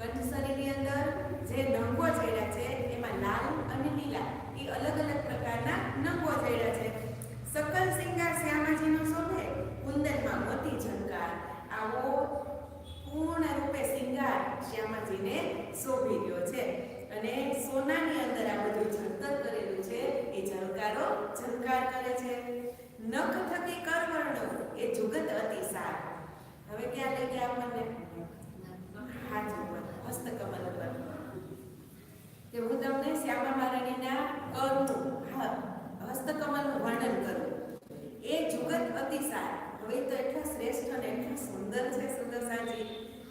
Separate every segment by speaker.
Speaker 1: કંઠસરીની અંદર જે નંગો ચડ્યા છે એમાં લાલ અને શોભી રહ્યો છે. અને સોનાની અંદર આ બધું જંતર કરેલું છે. એ ઝલકારો ઝલકાર કરે છે. નખ થકી કરવર્ણો એ જુગત અતિસાર. હવે ક્યાં લઈ ગયા આપણને? હાથ ઉપર, હસ્તકમલ ઉપર. કે હું તમને શ્યામા મહારાણીના કરનું હસ્તકમલનું વર્ણન કરું. એ જુગત અતિસાર. હવે તો એટલા શ્રેષ્ઠ અને એટલા સુંદર છે સુંદરસાજી.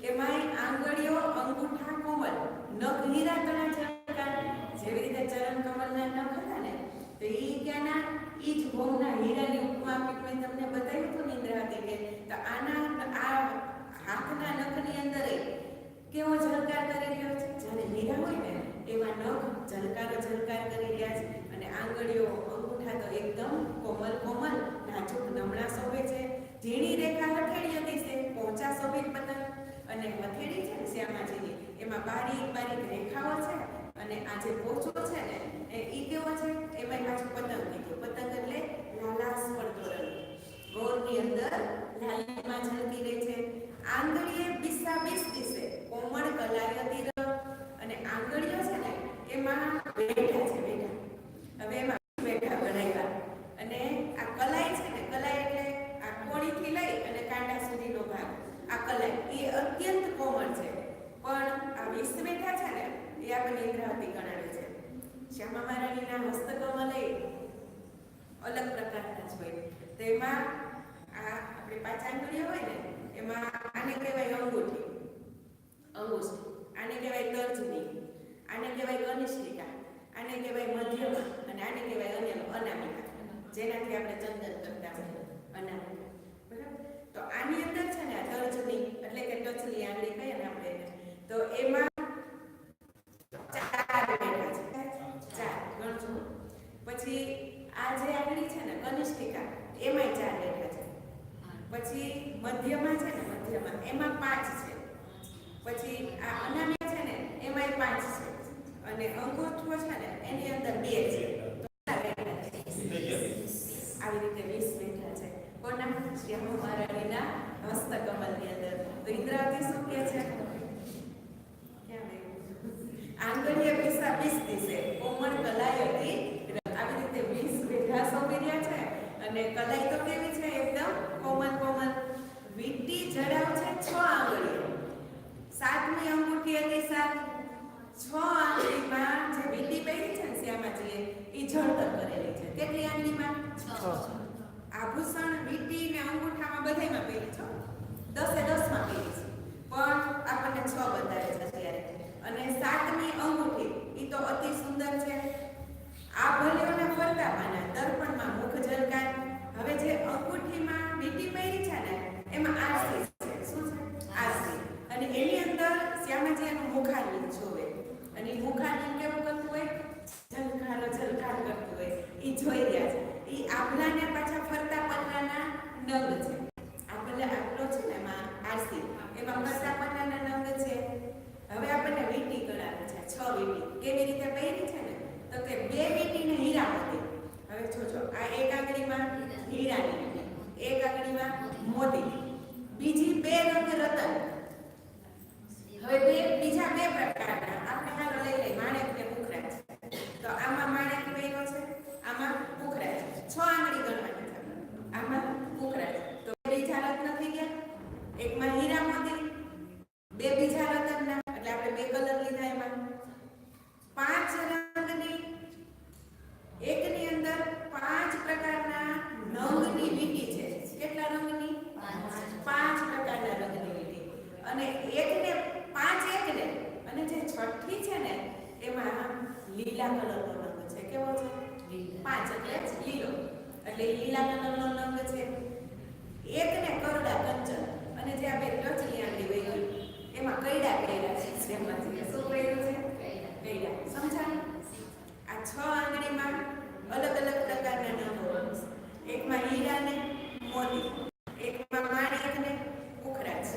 Speaker 1: એમાંય આંગળીઓ અંગૂઠા કોમલ, નખ હીરા તણા ઝળકાર. જેવી રીતે ચરણ કમલના નખ હતા ને, તો એ ક્યાંના? ઈ જ ભોગના હીરાની ઉપમા આપી મેં તમને બતાવ્યું હતું ને ઇન્દ્રાવતી કે તો આના આ હાથના નખની અંદર કેવો ઝલકાર કરી રહ્યો છે. જ્યારે હીરા હોય ને એવા નખ ઝલકારો ઝલકાર કરી રહ્યા છે. અને આંગળીઓ અંગૂઠા તો એકદમ કોમલ કોમલ નાજુક નમણા શોભે છે. ઝીણી રેખા હથેળી હતી છે, પોચા શોભે પતંગ. અને હથેળી છે ને શ્યામાજીની, એમાં બારીક બારીક રેખાઓ છે. અને આ જે પોચો છે ને એ કેવો છે? એમાં પાછું પતંગ કીધું. પતંગ એટલે લાલાશ પડતો રંગ. ગોળની અંદર લાલીમાં ઝળકી રહી છે. આંગળીએ બિસ્સા બીસ દિશે કોમળ કલાયતી રંગ. અને આંગળીઓ છે ને એમાં બેઠા છે બેઠા. હવે એમાં બેઠા બનાવ્યા. અને આ કલાઈ છે ને, કલાઈ એટલે આ કોણીથી લઈ અને કાંડા સુધીનો ભાગ, આ કલાઈ એ અત્યંત કોમળ છે. પણ આ વિષ બેઠા છે ને એ આપણે ઇન્દ્રાવતી ગણાવે છે. શ્યામા મહારાણીના હસ્તકમલ અલગ પ્રકારના જ હોય. તેમાં આ આપણે પાંચ આંગળીઓ હોય ને એમાં આને કહેવાય અંગૂઠી, અંગુષ્ઠ. આને કહેવાય તર્જની, આને કહેવાય કનિષ્ઠિકા, આને કહેવાય મધ્યમા, અને આને કહેવાય અનામિકા, જેનાથી આપણે ચંદન કરતા હોઈએ અનામિકા. બરાબર? તો આની અંદર છે ને આ તર્જની એટલે કે ટચલી આંગળી કહીએ ને આપણે, તો એમાં ચાર બેઠા છે. ચાર ગણજો. પછી આ જે આંગળી છે ને કનિષ્ઠિકા, એમાંય ચાર બેઠા છે. પછી મધ્યમાં છે ને, મધ્યમાં એમાં પાંચ છે. પછી આ અનામિકા છે ને એમાંય પાંચ છે. અને અંગૂઠો છે ને એની અંદર બે છે. તો આવી રીતે 20 બેઠા છે. કોના? શ્યામા મહારાણીના હસ્તકમલની અંદર. તો ઇન્દ્રાવતી શું કહે છે? આંગળીએ બિસ્સા બીસ દિશે કોમળ કલાયતી. આવી રીતે 20 બેઠા શોભી રહ્યા છે. અને કલાઈ તો કેવી છે? એકદમ કોમલ કોમલ. વીંટી જડાવ છે 6 આંગળીઓ. 7મી અંગૂઠી હતી 7. 6 આંગળીમાં જે વીંટી પહેરી છે ને શ્યામાજીએ એ જળતર કરેલી છે. કેટલી આંગળીમાં? 6. આભૂષણ વીંટી ને અંગૂઠામાં બધાયમાં પહેરી છે. 10માં પહેરી છે. પણ આપણને 6 બતાવે છે અત્યારે. અને 7મી અંગૂઠી એ તો અતિ સુંદર છે. આ ભલ્યોના ફરતામાંના દર્પણમાં મુખ ઝલકાર. હવે જે અંગૂઠીમાં વીંટી પહેરી છે ને એમાં આરસી છે. શું છે? આરસી. અને એની અંદર શ્યામાજી એનું મુખારવિંદ જોવે. અને મુખારવિંદ કેવું કરતું હોય? ઝલકારો ઝલકાર કરતું હોય. એ જોઈ રહ્યા છે. એ આભલાને પાછા ફરતા પલ્લાના નંગ છે. આભલા આભલો છે ને એમાં આરસી, એમાં ફરતા પલ્લાના નંગ છે. હવે આપણને વીંટી કરાવે છે 6 વીંટી. કેવી રીતે પહેરી છે ને? તો કે 2 વીંટીને હીરામાંથી. હવે જોજો, આ એક આંગળીમાં હીરાની વીંટી, એક આંગળીમાં મોતી, બીજી 2 રંગ રતન. હવે બીજા 2 પ્રકારના આપણે હાલો લઈ લઈએ માણેક ને પુખરાજ. તો આમાં માણેક પહેર્યો છે, આમાં પુખરાજ. 6 આંગળી ગણવાની છે. આમાં પુખરાજ. તો બીજા રત્ન થઈ ગયા. એકમાં હીરા મોતી, 2 બીજા રતનના, એટલે આપણે 2 કલર લીધા. એમાં 5 રંગની, એકની અંદર 5 પ્રકારના રંગની વીંટી છે. કેટલા રંગની? 5 પ્રકારના રંગની વીંટી. અને એકને 5 એકને. અને જે છઠ્ઠી છે ને એમાં લીલા કલરનો રંગ છે. કેવો છે? 5 એટલે લીલો. એટલે લીલા કલરનો રંગ છે. એકને કરડા કંચન. અને જે આ 2 ટચલી આંગળી વહી એમાં કૈડા કર્યા છે. શ્યામાજીએ શું કર્યું છે? કૈડા. સમજાય? આ 6 આંગળીમાં અલગ અલગ પ્રકારના નંગો. એકમાં હીરા ને મોતી, એકમાં માણેક ને પુખરાજ.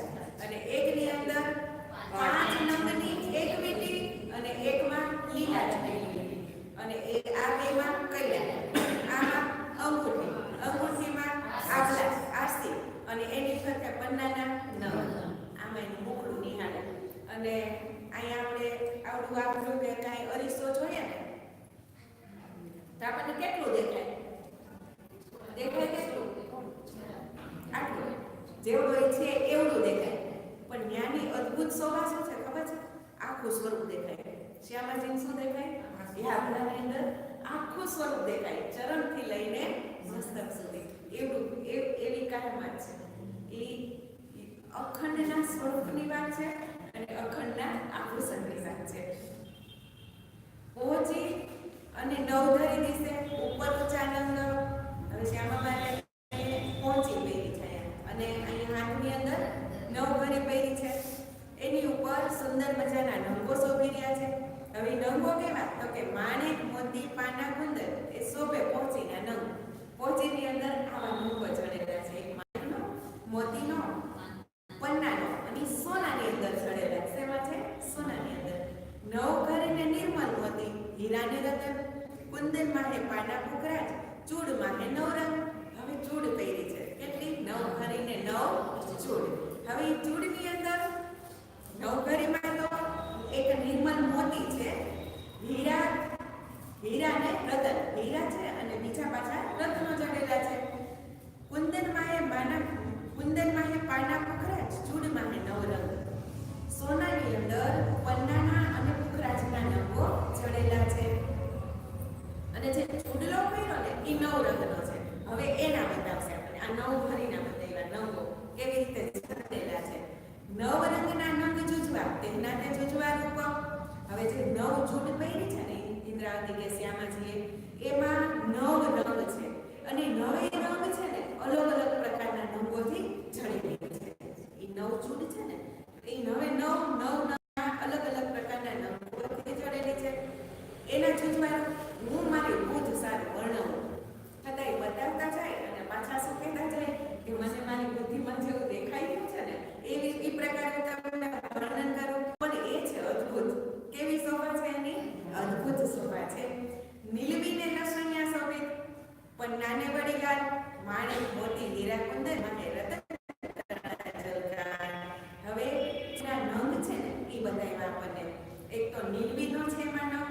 Speaker 1: અને એકની અંદર 5 નંગની એક વીંટી અને એકમાં લીલા વીંટી. અને આ બેમાં કૈડા. આમાં અંગૂઠી, અંગૂઠીમાં આભલા આરસી અને એની ફરતે પન્નાના નંગ. આમાં એનું મુખડું નિહાળે. અને અહીંયા આપણે આવડું આપણું કે કાંઈ અરીસો જોઈએ ને તો આપણને કેટલું દેખાય કેટલું આટલું જેવડું છે એવડું દેખાય. પણ જ્ઞાની અદ્ભુત શોભા શું છે ખબર છે? આખું સ્વરૂપ દેખાય. શ્યામાજીને શું દેખાય? આપણાની અંદર આખું સ્વરૂપ દેખાય, ચરણથી લઈને મસ્તક સુધી. એવી કાયમાત છે. એ અખંડના સ્વરૂપની વાત છે અને અખંડના આભૂષણની વાત છે. પહોંચી અને નવધરી દિશે ઉપર ઊંચા નંગ. હવે શ્યામાબાને પહોંચી પહેરી છે અને અહીંયા હાથની અંદર નવઘરી પહેરી છે. એની ઉપર સુંદર મજાના નંગો શોભી રહ્યા છે. હવે નંગો કેવા? તો કે માણેક, મોતી, પાના, ગુંદર એ શોભે પહોંચીના નંગ. પહોંચીની અંદર આવા નંગો ચડેલા છે. એક માણેકનો, મોતીનો, પન્નાનો અને સોનાની અંદર ચડેલા. શેમાં છે? સોનાની અંદર. નવઘરીને નિર્મલ મોતી, હીરાને રતન, કુંદન માહે પાના પુખરાજ, ચૂડ માહે નવરંગ. હવે ચૂડ પહેરી છે. કેટલી? નવઘરીને નવ ચૂડ. હવે ચૂડની અંદર નવઘરીમાં તો એક નિર્મલ મોતી છે, હીરાને રતન. હીરા છે અને બીજા પાછા રત્નો ચડેલા છે. કુંદન માહે પાના પુખરાજ, ચૂડ માહે નવરંગ. સોનાની અંદર પન્નાના અને પુખરાજના નંગો ચડેલા છે. અને જે ચૂડલો કર્યો ને એ નવ રંગનો છે. હવે એના બતાવશે આપણે. આ નવ ભરીના બતાવ્યા નંગો કેવી રીતે ચડેલા છે. નવ રંગના નંગ જુજવા, તેના તે જુજવા રૂપ. હવે જે નવ ચૂડ પહેરી છે ને ઇન્દ્રાવતી કે શ્યામાજીએ, એમાં નવ રંગ છે અને નવે રંગ છે ને અલગ અલગ પ્રકારના નંગોથી ચડેલી છે. એ નવ ચૂડ છે ને એ નવે નવ અલગ અલગ પ્રકારના નંગોથી ચડેલી છે. એના જુજવા હું મારી બુદ્ધ સારું વર્ણવું છતાં એ બતાવતા જાય અને પાછા શું કહેતા જાય કે મને મારી બુદ્ધિમાં જેવું દેખાઈ ગયું છે ને એ પ્રકારે તમને વર્ણન કરું. પણ એ છે અદ્ભુત. કેવી શોભા છે એની? અદ્ભુત શોભા છે. નીલવીને લસણિયા શોભિત, પણ નાને વળી ગાલ, માણેક, મોતી, હીરા, કુંદન માહે રતન. હવે આ નંગ છે ને એ બતાવ્યા આપણને. એક તો નીલવીનો છે એમાં નંગ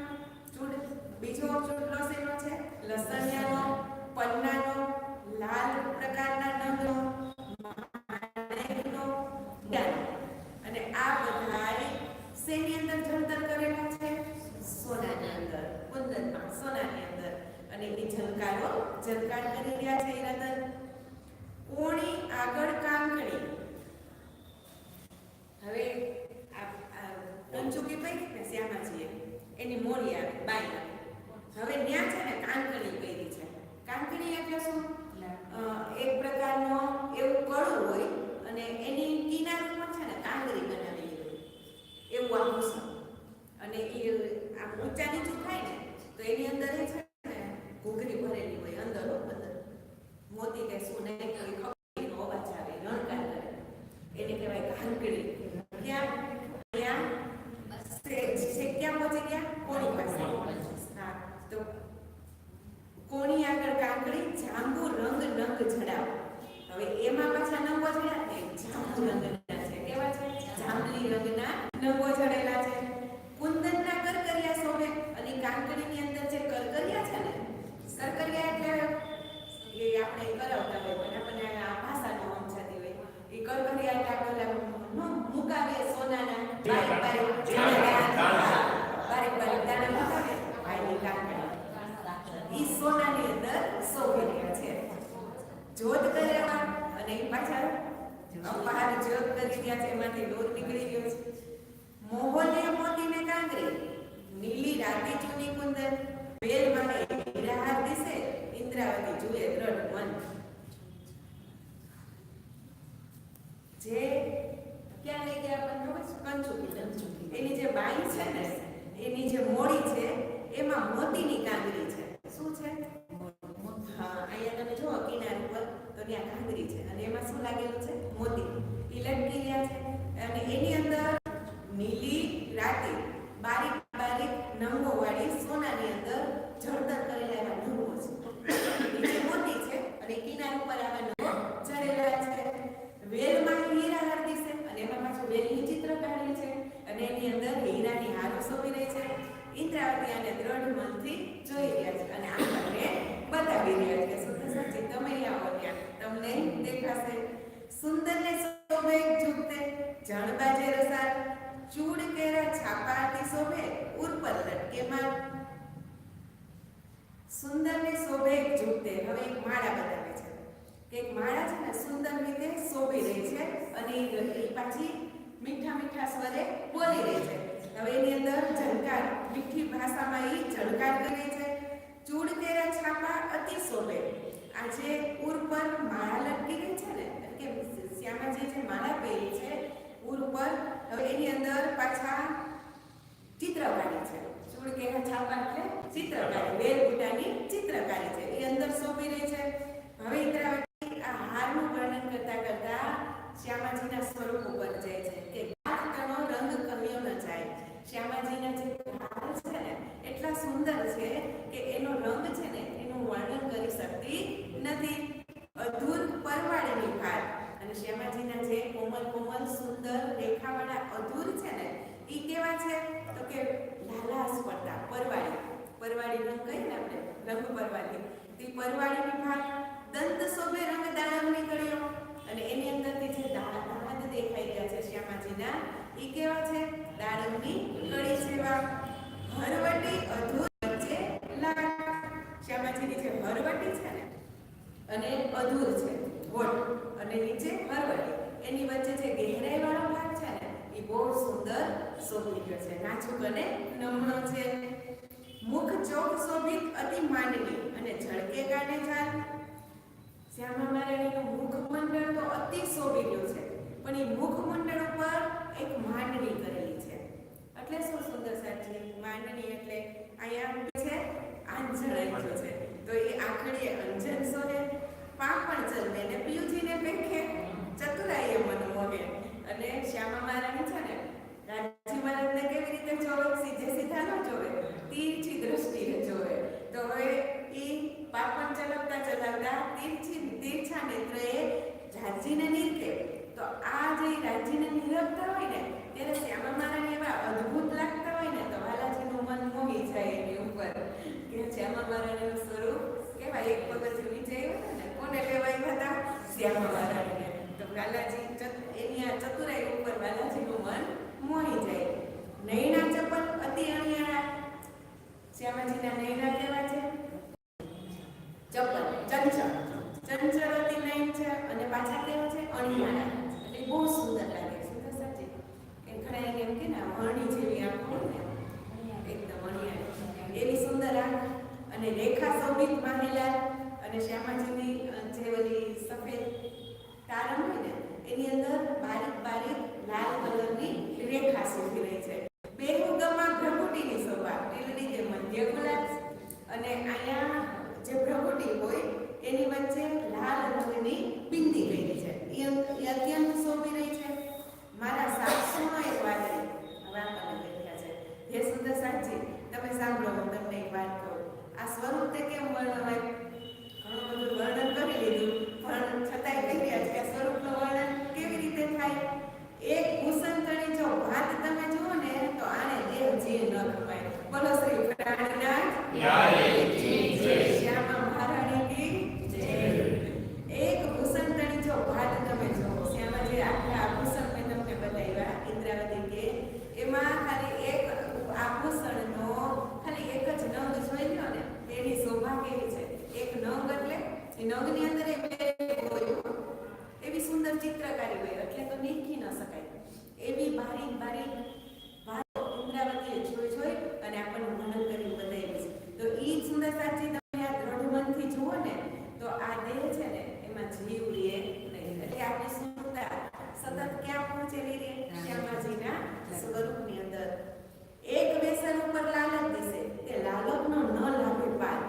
Speaker 1: ચૂડ, બીજો ચૂડલો શેનો છે? લસણિયાનો, પન્નાનો, લાલ પ્રકારના નંગનો, માણેકનો, અને આ બધા શેની અંદર જળતર કરેલા છે? સોનાની અંદર, કુંદનમાં, સોનાની અંદર. અને એ ઝલકાર કરી રહ્યા છે એ રતન. કોણી આગળ કાંકણી. હવે આ કંચુકી પહેરી ને શ્યામાજીએ એની મોડી આવે બાઈ આવે. હવે ત્યાં છે ને કાંકણી પહેરી છે. કાંકણી એટલે શું? એક પ્રકારનો એવું કડું હોય અને એની કિનાર ઉપર છે ને કાંગરી બનાવેલી હોય એવું આભૂષણ. અને એ આમ ઊંચા નીચું થાય ને તો એની અંદર એ છે ને ઘૂઘરી ભરેલી હોય અંદર મોતી કે શું નહીં કોઈ ખપડીનો અવાજ આવે, રણકાર કરે, એને કહેવાય કાંકણી. ક્યાં પહોંચી ગયા? કોણી પાસે. હા, તો કોણી આગળ કાંકણી, જાંબુ રંગ જડાવ. હવે એમાં પાછા નંગો ચડ્યા ને જાંબુ રંગના છે. કેવા છે? જાંબલી રંગના નંગો ચડેલા છે. કુંદનના કરકરિયા શોભે. અને કાંકણીની અંદર જે કરકરિયા છે ને, કરકરિયા એટલે એ આપણે કરાવતા હોય પણ આપણને આ ભાષાનો સમજાતી હોય. એ કરકરિયા એટલે આપણે મુકાવીએ સોનાના બારીક દાણા મુકાવે ભાઈની કાંકણી. ઈ સોનાની અંદર શોભી રહ્યા છે. જોત કરેવા અને એ પાછા અપાર જોત કરી રહ્યા છે. એમાંથી લોટ નીકળી ગયો છે. મોહલ્ય મોતીને કાંકરી, નીલી રાતી ચૂની કુંદન, વેલ માહે હીરાહાર દિશે, ઇન્દ્રાવતી જુએ દ્રઢ મન. જે ક્યાં લઈ ગયા આપણને ખબર છે? કંચુકી. એની જે બાઈ છે ને એની જે મોડી છે એમાં મોતીની કાંગરી છે. શું છે? હા, અહીંયા તમે જુઓ કિનાર ઉપર તો ત્યાં કાંગરી છે અને એમાં શું લાગેલું છે? મોતી. એ લટકી રહ્યા છે અને એની અંદર નીલી રાતી બારીક નંગો વાળી સોનાની અંદર જળતર કરેલા એવા નંગો છે. નીચે મોતી છે અને કિનાર ઉપર આવા નંગો ચડેલા છે. વેલમાં હીરા હરદી છે અને એમાં પાછું વેલનું ચિત્ર કાઢેલું છે અને એની અંદર હીરા નિરાંતાથી અને દ્રઢ મનથી જોઈ રહ્યા છે અને આપણને બતાવી રહ્યા છે. સુંદર સાચી તમે આવો ત્યાં તમને દેખાશે. સુંદર ને શોભે ઝૂકતે જણબાજે રસાર ચૂડ કેરા છાપાથી શોભે ઉપર લટકે માર. સુંદર ને શોભે ઝૂકતે હવે એક માળા બતાવે છે કે એક માળા છે ને સુંદર રીતે શોભી રહી છે અને એ પાછી મીઠા મીઠા સ્વરે બોલી રહી છે. હવે એની અંદર ઝણકાર મીઠી ભાષામાં એ ઝણકાર કરે છે. ચૂડ કેરા છાપા અતિ શોભે. આ જે ઉર પર માળા લટકી રહી છે ને કે શ્યામાજી જે માળા પહેરી છે ઉર પર, હવે એની અંદર પાછા ચિત્રકારી છે. ચૂડ કેરા છાપા એટલે ચિત્રકારી, વેલબુટાની ચિત્રકારી છે એ અંદર શોભી રહી છે. હવે ઇન્દ્રાવતી આ હારનું વર્ણન કરતા કરતા શ્યામાજીના સ્વરૂપ ઉપર જાય છે કે તેનો રંગ કમ્યો ન જાય. શ્યામાજીના જે હાર છે ને એટલા સુંદર છે કે એનો રંગ છે ને એનું વર્ણન કરી શકતી નથી. અધૂર પરવાળીની ભાર અને શ્યામાજીના જે કોમલ કોમલ સુંદર રેખાવાળા અધૂર છે ને એ કેવા છે તો કે લાલાશ પડતા પરવાળી રંગ કહીએ ને આપણે રંગ પરવાળી તે પરવાળીની ભાર. દંત શોભે રંગ દાડમની કળીઓ અને એની અંદરથી જે દાંત દેખાઈ રહ્યા છે શ્યામાજીના એ કેવા છે દાડમની કળી જેવા. હરવટી અધૂર વચ્ચે લાગ. શ્યામાજીની જે હરવટી છે ને અને અધૂર છે હોઠ અને નીચે હરવટી એની વચ્ચે જે ગહેરાઈ વાળો ભાગ છે ને એ બહુ સુંદર શોભી ગયો છે, નાજુક અને નમ્ર છે. મુખ ચોક શોભિત અતિ માંડવી અને ઝળકે ગાને ચાલ. શ્યામા મહારાણીનું મુખમંડળ તો અતિ શોભી ગયું છે પણ એ મુખમંડળ ઉપર એક માંડણી કરેલી છે. એટલે શું સુંદર સાચી માંડણી એટલે અહીંયા છે આંજણ આપ્યો છે તો એ આખડીએ અંજન સોરે પાપણ ચલવે ને પિયુજીને પેખે ચતુરાઈએ મન મોહે. અને શ્યામા મહારાણી છે ને રાજી મહારાજને કેવી રીતે જોવે? સીધે સીધા ન જોવે, તીરછી દ્રષ્ટિએ જોવે. તો હવે એ પાપણ ચલાવતા ચલાવતા તીરછા નેત્રએ રાજીને નીરખે. તો આ જે રાજીને નીરખતા હોય ને ત્યારે શ્યામા મહારાણી એવા અદ્ભુત લાગતા હોય ને તો વાલાજીનું મન મોહી જાય એની ઉપર કે શ્યામા મહારાણીનું સ્વરૂપ કેવા એક પગથિયું નીચે આવ્યું ને કોને લેવા આવ્યા હતા? શ્યામા મહારાણીને. તો વાલાજી એની આ ચતુરાઈ ઉપર વાલાજીનું મન મોહી જાય. નૈના ચપલ અતિ અણિયાળા. શ્યામાજીના નૈના કેવા છે? ચપલ, ચંચળ અતિ નયન છે અને પાછા કેવા છે? અણિયાળા. એટલે બહુ સુંદર લાગે. સુંદર સાચી કે ઘણા એમ કે ને અણી જેવી આંખ હોય ને એકદમ અણિયાળી એવી સુંદર આંખ અને રેખા શોભિત માહિલા. અને શ્યામાજીની જે ઓલી સફેદ તારમ હોય ને એની અંદર બારીક બારીક લાલ કલરની રેખા શોભી રહી છે. બેહુગમાં ભ્રકુટીની શોભા ટીલડી જે મધ્ય ગુલાબ અને અહીંયા જે ભ્રકુટી હોય એની વચ્ચે લાલ રંગની બિંદી ગઈ છે એ અત્યંત શોભી રહી છે. મારા સાસુનો એક વાદળી હવે આપણને દેખ્યા છે. હે સુંદર સાચી તમે સાંભળો, હું તમને એક વાત કહું. આ સ્વરૂપ તે કેમ વર્ણવાય? ઘણું બધું વર્ણન કરી લીધું પણ છતાંય કહી રહ્યા છે આ સ્વરૂપનું વર્ણન કેવી રીતે થાય? એક ભૂષણતણી જો ભાત તમે જુઓ ને તો આને દેવ જી ન ખવાય. બોલો શ્રી પ્રાણનાથ શ્યામા મહારાણી કી જય. એક ભૂષણતણી જો ભાત તમે જુઓ, શ્યામાજી આટલા આભૂષણ મેં તમને બતાવ્યા ઇન્દ્રાવતી કે એમાં ખાલી એક આભૂષણનો ખાલી એક જ નંગ જોઈ લો ને એની શોભા કેવી છે. એક નંગ એટલે એ નંગની અંદર એવી સુંદર ચિત્રકારી હોય એટલે તો નીકળી ન શકાય. એવી બારીક બારીક વાતો ઇન્દ્રાવતીએ જોઈ અને આપણને વર્ણન કરી બતાવી છે. તો એ સુંદર સાચી તમે આ દ્રઢ મનથી જુઓ ને તો આ દેહ છે ને એમાં જીવ રહે નહીં. એટલે આપણી સુંદરતા સતત ક્યાં પહોંચેલી રહે? શ્યામાજીના સ્વરૂપની અંદર. એક વેસર ઉપર લાલચ દિશે તે લાલચનો ન લાગે પાર.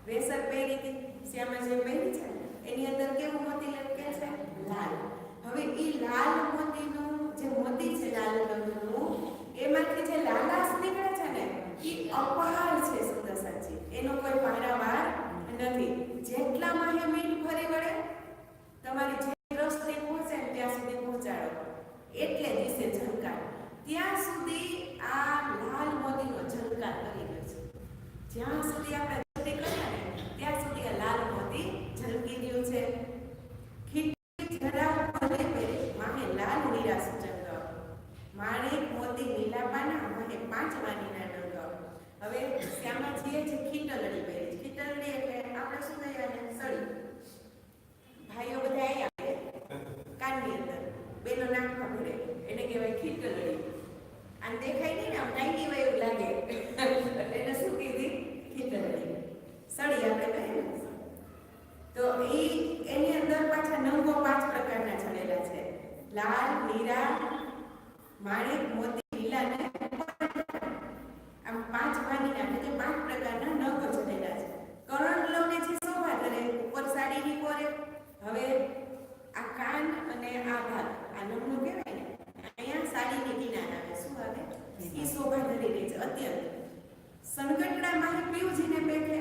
Speaker 1: વેસર પહેરી શ્યામાજી પહેરી છે સુધી આપણે દૃષ્ટિ કરીએ ને ત્યાં સુધી આ લાલ મોતી ઝળકી રહ્યું છે. ખીટી જરા ભલે પહેરે માહે લાલ હીરા સુચંદ્ર, માણેક મોતી લીલા પાના માહે પાંચ વાનીના ડંગ. હવે શ્યામાજીએ જે ખીટલડી પહેરી, ખીટલડી એટલે આપણે શું કહીએ ને સળી. ભાઈઓ બધા આવ્યા કાનની અંદર બેનો નાકમાં ભરે એને કહેવાય ખીટલડી. આમ દેખાય નહીં ને આમ ટાઈની હોય એવું લાગે એટલે એને શું કીધી ખીટલડી, સળી આપણે કહીએ ને. તો એની અંદર પાછા નંગો 5 પ્રકારના ચડેલા છે: લાલ, નીરા, માણેક, મોતી, લીલા ને આમ 5 વાનીના એટલે 5 પ્રકારના નંગો ચડેલા છે. કરણલોને જે શોભા ધરે ઉપર સાડીની કોરે. હવે આ કાન અને આ ભાગ આ નમનું કહેવાય ને, અહીંયા સાડીની કિનાર આવે, શું આવે એ શોભા ધરી રહી છે અત્યંત. સનગટડામાં પીવજીને બેઠે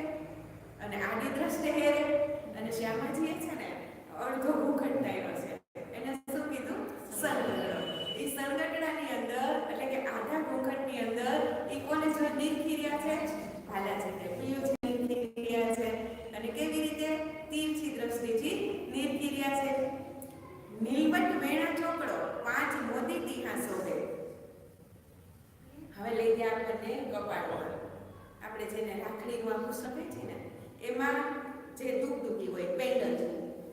Speaker 1: અને આડી દ્રષ્ટે હેરે. અને શ્યામાજી છે ને અડધો ઘૂંઘટ ટાળ્યો છે, એને શું કીધું સનગટડો. એ સનગટડાની અંદર એટલે કે આધા ઘૂંઘટની અંદર એ કોને જો નીરખી રહ્યા છે? ભાલાજીને, પીવજી નીરખી રહ્યા છે. અને કેવી રીતે? તીરછી દ્રષ્ટિથી નીરખી રહ્યા છે. નીલવટ વેણા ચોકડો 5 મોતી ટીહા શોભે. હવે લઈ ગયા આપણને કપાળ પર. આપણે જેને રાખડીનું આખું સફે છે ને એમાં જે દુગદુગી હોય પેન્ડલ,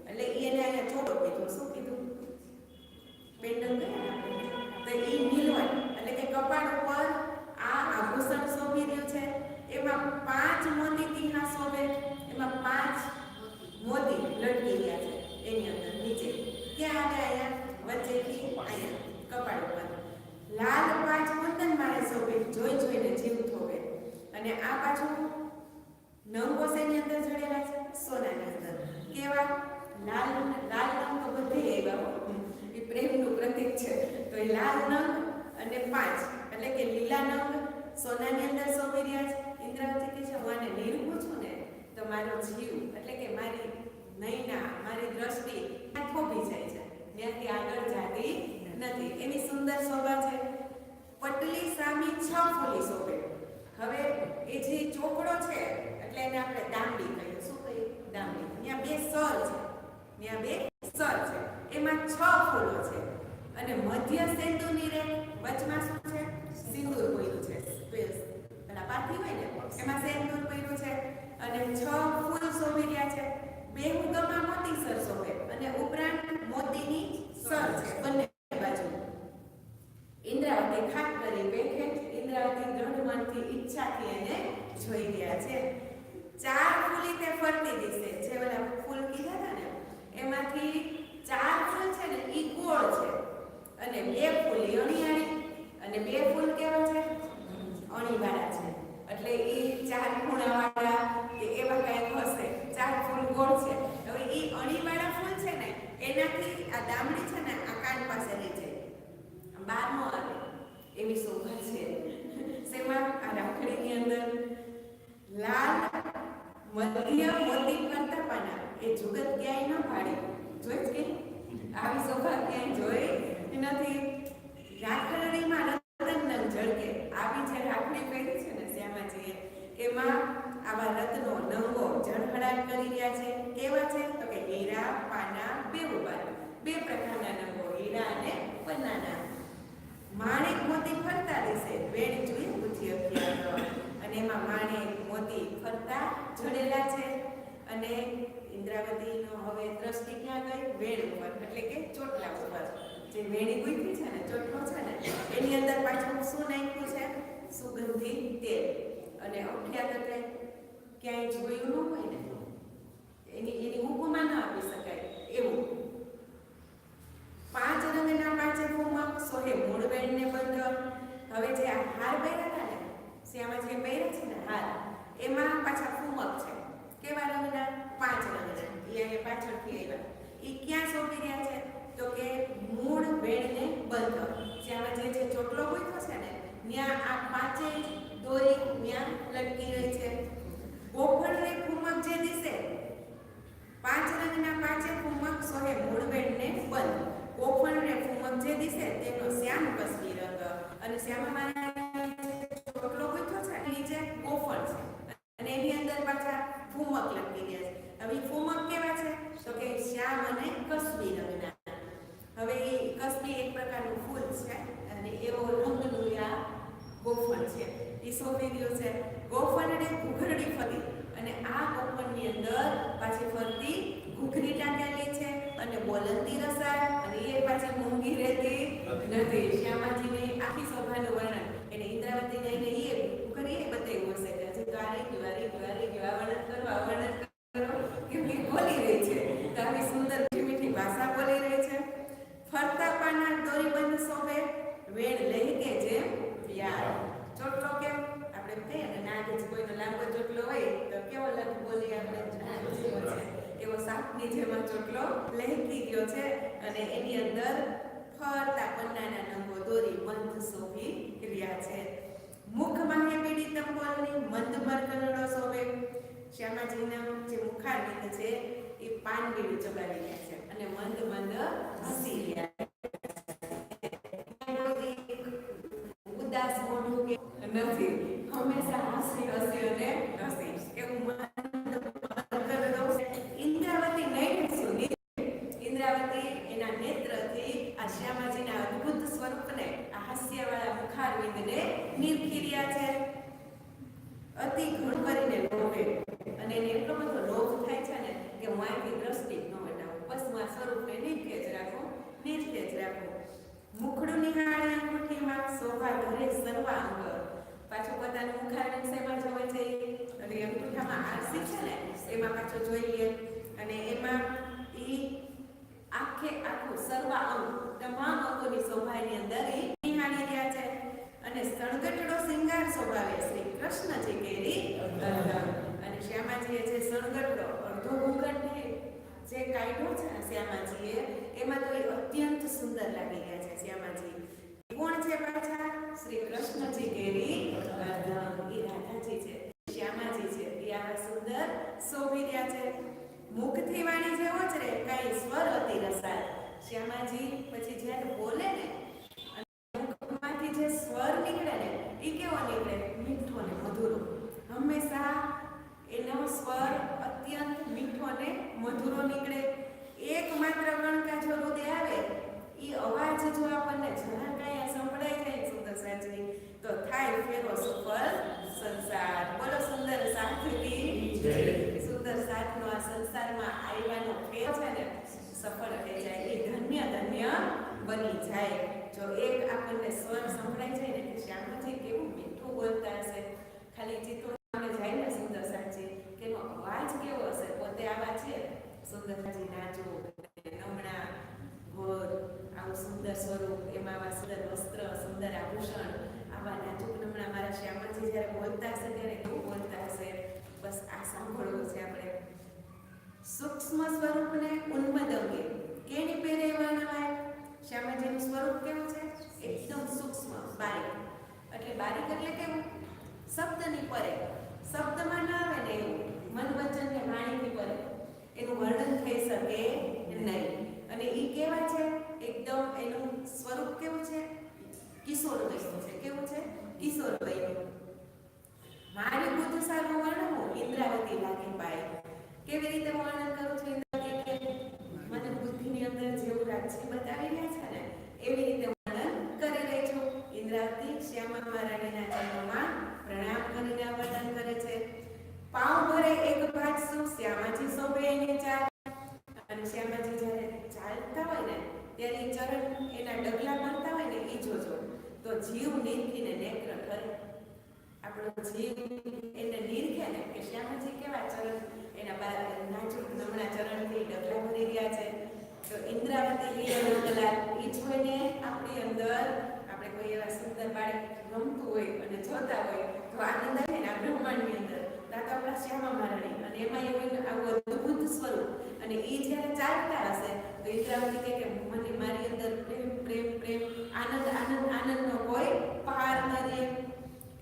Speaker 1: એટલે એને અહીંયા ચોડો કીધો. શું કીધું? પેન્ડલ કહે. તો એ નીલવટ એટલે કે કપાળ ઉપર આ આભૂષણ શોભી રહ્યું છે. એમાં 5 મોતી ટીહા શોભે. એમાં 5 મોતી લટકી રહ્યા છે એની અંદર નીચે. ક્યાં આવે? અહીંયા વચ્ચેથી અહીંયા કપાળ ઉપર. લાલ 5 વંદન મારે શોભે, જોઈ જોઈને જીવ થોભે. અને આ પાછું નંગો શેની અંદર જડેલા છે? સોનાની અંદર. કેવા? લાલ લાલ રંગ તો બધે આવ્યા, એ પ્રેમનું પ્રતીક છે. તો એ લાલ રંગ અને 5 એટલે કે લીલા રંગ સોનાની અંદર શોભી રહ્યા છે. ઇન્દ્રાવતી કહે છે, હું આને નિરૂપું છું ને તો મારો જીવ એટલે કે મારી નૈના, મારી દ્રષ્ટિ આ થોભી જાય છે, ત્યાંથી આગળ જાતી નથી. એની સુંદર શોભા છે. પટલી સામી 6 ફૂલી શોભે. હવે એ જે ચોકડો છે એટલે એને આપણે દામડી કહીએ. શું કહીએ? દામડી. ત્યાં 2 સર છે, ત્યાં 2 સર છે, એમાં 6 ફૂલો છે. અને મધ્ય સેંદુરની રેખ, વચમાં શું છે? સિંદૂર પોયું છે. પેલા પાથી હોય ને એમાં સેંદૂર પોયું છે. અને 6 ફૂલ શોભી રહ્યા છે. 2 ઉગમમાં મોતી સર શોભે અને ઉપરાંત મોતીની સર છે બંને બાજુ. ઇન્દ્રાવતી ખાટ કરી બેઠે. ઇન્દ્રાવતી દ્રઢ મનથી ઈચ્છાથી એને જોઈ રહ્યા છે. 4 ફૂલી તે ફરતી દિશે. જે ઓલા ફૂલ કીધા હતા ને એમાંથી 4 ફૂલ છે ને ઈ ગોળ છે અને 2 ફૂલ અણીયાળી અને 2 ફૂલ કેવા છે? અણીવાળા છે. એટલે ઈ 4 ખૂણાવાળા કે એવા કાંઈક હશે. 4 ફૂલ ગોળ છે. હવે ઈ અણીવાળા ફૂલ છે ને એનાથી આ દામડી છે ને આ કાન પાસે લઈ જાય, બહાર નો આવે એવી શોભા છે. શેમાં? આ રાખડીની અંદર. લાલ મધ્ય મોતી કરતા પાના એ જુગત ક્યાંય ન પાડી. જોઈ કે આવી શોભા ક્યાંય જોઈ નથી. રાખડીમાં રતન ઝળકે. આવી જે રાખડી પહેરી છે ને શ્યામાજીએ એમાં આવા રત્નો નંગો ઝળહળાટ કરી રહ્યા છે. કેવા છે? તો કે હીરા, પાના, બેઉબાર. 2 પ્રકારના નંગો, હીરા અને પન્નાના. માણેક મોતી ફરતા દિશે. વેણ જોઈએ બુદ્ધિ અભ્યાસ. અને એમાં માણેક મોતી ફરતા જડેલા છે. અને ઇન્દ્રાવતીનો હવે દ્રષ્ટિ ક્યાં ગઈ? વેણ ઉપર એટલે કે ચોટલા ઉપર. જે વેણી ગુંથી છે ને ચોટલો છે ને એની અંદર પાછું શું નાખ્યું છે? સુગંધી તેલ. અને અખ્યાત એટલે ક્યાંય જોયું ન હોય ને એની ઉપમા ન આપી શકાય એવું. 5 રંગના 5 ફૂમક સોહે મૂળ વેણને બંધ. હવે જે આ હાર પહેર્યા હતા ને શ્યામાજી પહેર્યા છે ને હાર, એમાં પાછા ફૂમક છે. કેવા રંગના? 5 રંગના. એ અહીંયા પાછળથી આવ્યા. એ ક્યાં શોભી રહ્યા છે? તો કે મૂળ વેણને બંધ. શ્યામાજી જે ચોટલો ગોઠવો છે ને ત્યાં આ 5 દોરી ત્યાં લટકી રહી છે. ગોફણ રે ફૂમક જે દિશે. 5 રંગના 5 ફૂમક સોહે મૂળ વેણને બંધ. ગોફણ રે ફૂમક જે દિશે તેનો શ્યામ કસબી રંગ. અને શ્યામા ચોટલો ગોઠવો છે નીચે ગોફણ છે અને એની એની અંદર પાછા ફૂમક લટકી ગયા છે. હવે ફૂમક કેવા છે તો કે શ્યામ અને કસ્બી રંગના. હવે એ કસ્બી એક પ્રકારનું ફૂલ છે અને એવો રંગનું આ ગોફણ છે. એ સોવેરીઓ છે. ગોફણને ઘૂઘરડી ફરી અને આ ગોફણની અંદર પાછી ફરતી ઘૂઘરી ટાંકેલી છે અને બોલંતી રસાળ અને એ પાછી મૂંગી રહેતી નથી. શ્યામાજીની આખી શોભાનું વર્ણન એને ઇન્દ્રાવતી જઈને એ ઘૂઘરી એ બતાવ્યું હશે કે હજી તો આ રહી ગયું આ વર્ણન કરો કેમ કે બોલી રહી છે તો આવી સુંદર મીઠી ભાષા બોલી રહી છે. ફરતા પાના દોરીબંધ શોભે વેણ લહેકે જેમ યાર. ચોટલો કેમ આપણે કહીએ ને નાગ કોઈનો લાંબો ચોટલો હોય તો કેવો લગ બોલી આપણે એવો સાપની જેમ ચોટલો લહેકી ગયો છે અને એની અંદર ફરતા પન્નાના નંગો દોરી બંધ શોભી રહ્યા છે. મુખ માહે પીડી તંબોલની મંદ મરકરડો શોભે. શ્યામાજીના જે મુખારવિંદ છે એ પાન બીડું ચગાવી રહ્યા છે અને મંદ મંદ હસી રહ્યા છે. ઉદાસ મોઢું કે નથી, હંમેશા હસી હસી અને હસી એવું ઇન્દ્રાવતી નહીં સુધી ઇન્દ્રાવતી એના નેત્રથી આ શ્યામાજીના અદ્ભુત સ્વરૂપને આ હાસ્યવાળા મુખારવિંદને નિરખી રહ્યા છે. અતિ ઘણ કરીને લોભે અને એને એટલો બધો લોભ થાય છે ને કે હું આખી દ્રષ્ટિ ન હટાવું, બસ હું આ સ્વરૂપને નિરખે જ રાખું. મુખડું નિહાળે અંગૂઠીમાં શોભા ધરે સર્વાંગ. પાછું પોતાનું મુખારવિંદ શેમાં જોવે છે અને અંગૂઠામાં આરસી છે ને એમાં પાછું જોઈ લે અને એમાં એ આખું સર્વાંગ તમામ અંગોની શોભાની અંદર એ નિહાળી રહ્યા છે અને સણગટડો શિંગાર શોભાવે શ્રી કૃષ્ણજી કેરી અને શ્યામાજીએ જે સણગટડો અડધો ઘૂંઘટ જે કાઢ્યો છે શ્યામાજીએ એમાં તો એ અત્યંત સુંદર લાગી ગયા છે. શ્યામાજી કોણ છે પાછા? શ્રી કૃષ્ણજી કેરી એ રાધાજી છે, શ્યામાજી છે. એ આવા સુંદર શોભી રહ્યા છે. મુખથી વાણી જેવો જ રે કઈ સ્વર અતિ રસાળ. શ્યામાજી પછી જ્યારે બોલે ને મુખમાંથી જે સ્વર નીકળે ને એ કેવો નીકળે? મીઠો ને મધુરો. હંમેશા એનો સ્વર અત્યંત મીઠો ને મધુરો નીકળે. એકમાત્ર કણકા જો રુદે આવે એ અવાજ જો આપણને જરા કાંઈ સંભળાય જાય સુંદર સાચવી તો થાય ફેરો સફળ સંસાર. બોલો સુંદર સાધની જય. સુંદર સાથનો આ સંસારમાં આવ્યાનો ફેર છે ને સફળ થઈ જાય, એ ધન્ય બની જાય. જો એક આપણને સ્વર સંભળાય જાય ને કે શ્યામાજી કેવું મીઠું બોલતા હશે, ખાલી ચિત્રો જાય ને સુંદર સાચી કે એનો અવાજ કેવો હશે. પોતે આવા છે સુંદર સાચી નાચો નમણા ઘોર આવું સુંદર સ્વરૂપ, એમાં આવા સુંદર વસ્ત્ર, સુંદર આભૂષણ, આવા નાજુક નમણા મારા શ્યામાજી જ્યારે બોલતા હશે ત્યારે કેવું બોલતા હશે. બસ આ સાંભળવું છે આપણે. સૂક્ષ્મ સ્વરૂપને ઉન્મદ અંગે કેની પેરે વર્ણવાય. શ્યામાજીનું સ્વરૂપ કેવું છે? એકદમ સૂક્ષ્મ, બારીક. એટલે બારીક એટલે કેવું? શબ્દની પરે, શબ્દમાં ના આવે ને એવું, મન વચન ને વાણીની પરે એનું વર્ણન થઈ શકે નહીં. અને એ કેવા છે? એકદમ એનું સ્વરૂપ કેવું છે? કિશોરવયનું છે. કેવું છે? કિશોરવયનું. મારી બુદ્ધ સારું વર્ણવું ઇન્દ્રાવતી લાગે પાય. કેવી રીતે વર્ણન કરું છું? ઇન્દ્રાવતી કે મને બુદ્ધિની અંદર જેવું રાજ્ય બતાવી રહ્યા છે ને એવી રીતે વર્ણન કરી રહી છું. ઇન્દ્રાવતી શ્યામા મહારાણીના ચરણોમાં પ્રણામ કરીને વર્ણન કરે છે. પાવ ભરે એક ભાગ શું શ્યામાજી શોભે એની ચાલ. અને શ્યામાજી જ્યારે ચાલતા હોય ને ત્યારે ચરણ એના ડગલા ભરતા હોય ને એ જોજો તો જીવ નિરખીને નેત્ર ઠરે. આપણો જીવ એને નિરખે ને કે શ્યામાજી કેવા ચરણ એના નાજુક નમણા ચરણથી ડગલા ભરી રહ્યા છે. તો ઇન્દ્રાવતી લીલાલાલ એ જોઈને આપણી અંદર આપણે કોઈ એવા સુંદર બાળક રમતું હોય અને જોતા હોય તો આનંદ આવે ને આ બ્રહ્માંડની અંદર. તો આપણા શ્યામા મહારાણી અને એમાં એવું આવું અદ્ભુત સ્વરૂપ અને એ જ્યારે ચાલતા હશે તો ઇન્દ્રાવતી કે મને મારી અંદર પ્રેમ આનંદનો કોઈ પાર ન રહે.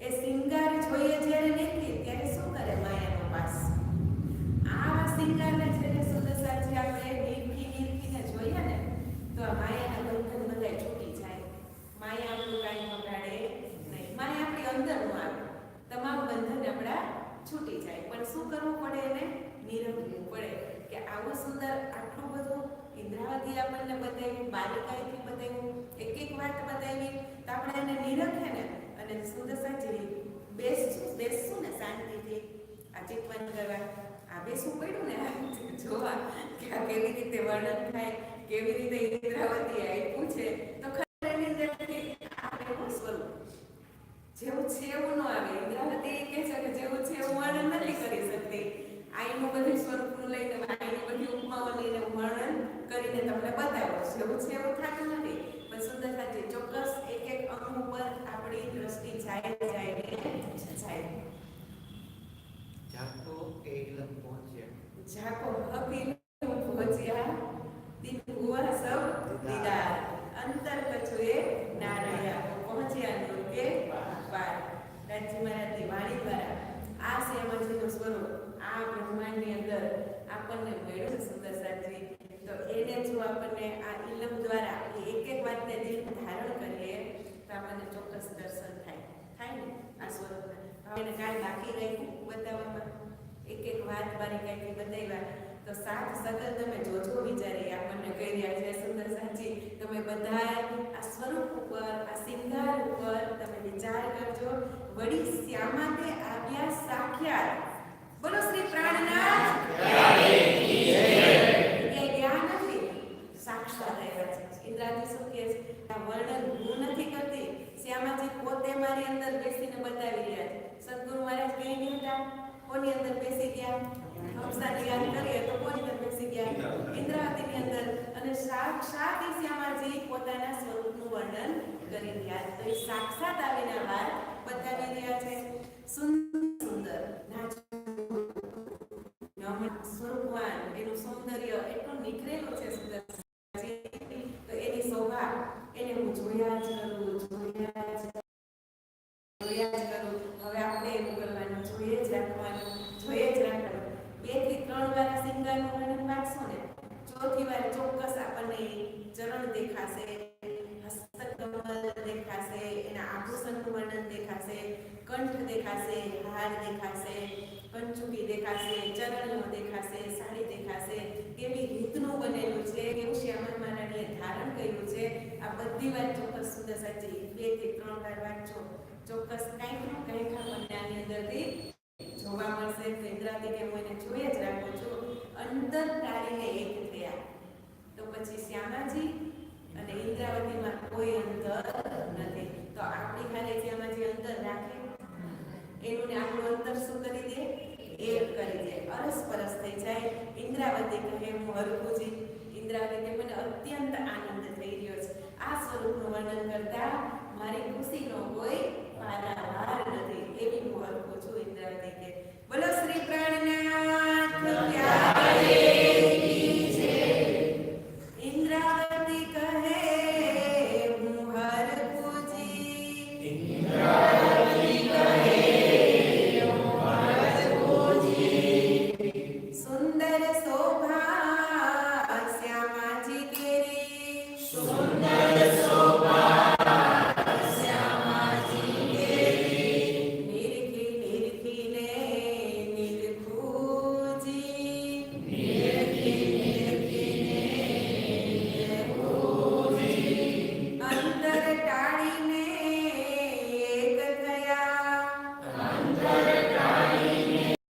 Speaker 1: એ સિંગાર જોઈએ જ્યારે નીકળી ત્યારે શું કરે? માયાનો પાસ. આવા સિંગારને જ્યારે સુંદર સાચી આપણે નિરખીને જોઈએ ને તો આ માયાના બંધન બધા છૂટી જાય. માયા આપણું કાંઈ વગાડે નહીં. માયા આપણી અંદર ન આવે, તમામ બંધન આપણા છૂટી જાય. પણ શું કરવું પડે? એને નિરખવું પડે કે આવું સુંદર આટલું બધું ઇન્દ્રાવતી આપણને બતાવ્યું, બાલિકાએથી બતાવ્યું, એક એક વાત બતાવી, તો આપણે એને નિરખે ને અને સુંદર સાચી બેસશું ને શાંતિથી આ ચિંતન કરવા, આ બેસવું પડ્યું ને આ જોવા કે આ કેવી રીતે વર્ણન થાય, કેવી રીતે ઇન્દ્રાવતી આપ્યું છે, તો ખરેખર એની અંદરથી આ એવું સ્વરૂપ જેવું છે એવું ન આવે. ઇન્દ્રાવતી કહે છે કે જેવું છે એવું વર્ણન નથી કરી શકતી. આઈનું બધું સ્વરૂપનું લઈને, આઈની બધી ઉપમાઓ લઈને વર્ણન કરીને તમને બતાવ્યો, જેવું છે એવું થતું નથી. પણ સુંદરતાથી ચોક્કસ એક એક અંગ ઉપર આપણી દ્રષ્ટિ જાય
Speaker 2: જાકો એકલમ પહોંચ્યા,
Speaker 1: જાકો અભિલમ પહોંચ્યા, દિન હુઆ સબ દીદાર, અંતર કછુએ નારાયા, પહોંચ્યા નૂર કે પાર. રાજી મહારાજની વાણી દ્વારા આ શ્યામાજીનું સ્વરૂપ આ બ્રહ્માંડની અંદર આપણને મળ્યું છે સુંદર સાચી. તો એને જો આપણને આ ઇલમ દ્વારા એક એક વાતને દિલ ધારણ કરીએ તો આપણને ચોક્કસ દર્શન થાય ને આ સ્વરૂપના. એને કાંઈ બાકી રાખ્યું બતાવવામાં, એક એક વાત બારીકાઈથી બતાવ્યા. તો સાત સગલ તમે જોજો વિચારી આપણને કહી રહ્યા છે સુંદર સાચી. તમે બધા આ સ્વરૂપ ઉપર, આ સિંગાર ઉપર તમે વિચાર કરજો. વળી શ્યામાતે આવ્યા સાખ્યાત, બોલો શ્રી પ્રાણનાથ જ્ઞાન નથી, સાક્ષાત આવ્યા છે. ઇન્દ્રાજી શું કહે છે? આ વર્ણન હું નથી કરતી, શ્યામાજી પોતે મારી અંદર બેસીને બતાવી રહ્યા છે. સદગુરુ મહારાજ કઈ નહીં હતા, કોની અંદર બેસી ગયા? હંસાની યાદ કરીએ તો કોની અંદર બેસી ગયા? ઇન્દ્રાવતીની અંદર. અને સાક્ષાત શ્યામાજી પોતાના સ્વરૂપનું વર્ણન કરી રહ્યા. તો એ સાક્ષાત આવીને વાત બતાવી રહ્યા છે. સુંદર સ્વરૂપવાન, એનું સૌંદર્ય એટલું નીકળેલું છે સુંદર. તો એની શોભા એને હું જોયા જ કરું. હવે આપણે એવું કરવાનું, જોઈએ જ રાખવાનું. 2 થી 3 વાર સિંગારનું વર્ણન વાંચશો ને, ચોથી વાર ચોક્કસ આપણને ચરણ દેખાશે, હસ્તકમલ દેખાશે, એના આભૂષણનું વર્ણન દેખાશે, કંઠ દેખાશે, હાર દેખાશે, કંચુકી દેખાશે, ચરણો દેખાશે, સાડી દેખાશે, કેવી રીતનું બનેલું છે, કેવું શ્યામા મહારાણીએ ધારણ કર્યું છે. આ બધી વાત ચોક્કસ સુંદર સાચી 2 થી 3 વાર વાંચો, ચોક્કસ કંઈક આપણને આની અંદરથી જોવા મળશે. તો ઇન્દ્રાવતી કે હું એને જોઈ જ રાખું છું. અંતર તારીને એક થયા, તો પછી શ્યામાજી અને ઇન્દ્રાવતીમાં કોઈ અંતર નથી. તો આપણી હારે શ્યામાજી અંતર રાખે, એનું ને આપણું અંતર શું કરી દે? એક કરી દે, અરસપરસ થઈ જાય. ઇન્દ્રાવતી કહે હું હરખુજી. ઇન્દ્રાવતી કે મને અત્યંત આનંદ થઈ રહ્યો છે. આ સ્વરૂપનું વર્ણન કરતા મારી ખુશીનો કોઈ પારાવાર નથી, એવી હું હરખું છું.